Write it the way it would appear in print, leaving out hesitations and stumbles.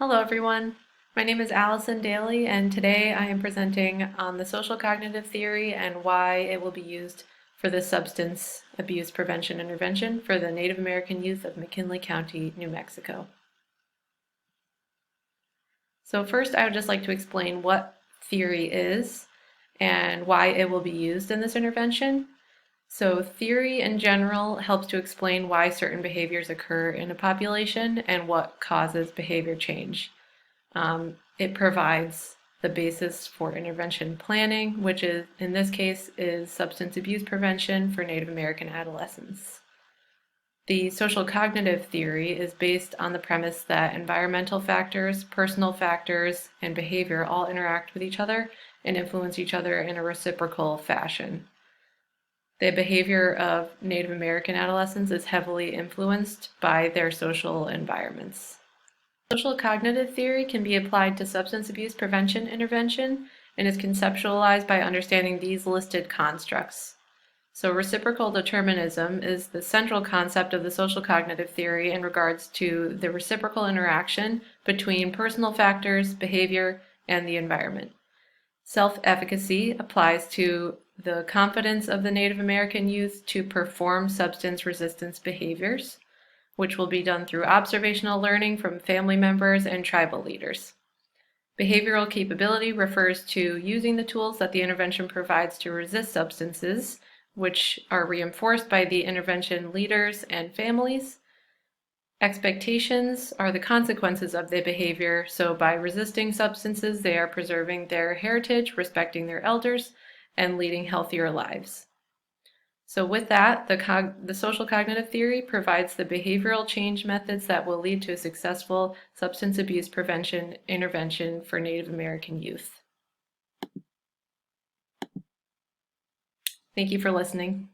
Hello everyone, my name is Allison Daly and today I am presenting on the social cognitive theory and why it will be used for the substance abuse prevention intervention for the Native American youth of McKinley County, New Mexico. So first I would just like to explain what theory is and why it will be used in this intervention. So theory in general helps to explain why certain behaviors occur in a population and what causes behavior change. It provides the basis for intervention planning, which is, in this case, is substance abuse prevention for Native American adolescents. The social cognitive theory is based on the premise that environmental factors, personal factors, and behavior all interact with each other and influence each other in a reciprocal fashion. The behavior of Native American adolescents is heavily influenced by their social environments. Social cognitive theory can be applied to substance abuse prevention intervention and is conceptualized by understanding these listed constructs. So reciprocal determinism is the central concept of the social cognitive theory in regards to the reciprocal interaction between personal factors, behavior, and the environment. Self-efficacy applies to the confidence of the Native American youth to perform substance resistance behaviors, which will be done through observational learning from family members and tribal leaders. Behavioral capability refers to using the tools that the intervention provides to resist substances, which are reinforced by the intervention leaders and families. Expectations are the consequences of the behavior, so by resisting substances, they are preserving their heritage, respecting their elders, and leading healthier lives. So with that, the social cognitive theory provides the behavioral change methods that will lead to a successful substance abuse prevention intervention for Native American youth. Thank you for listening.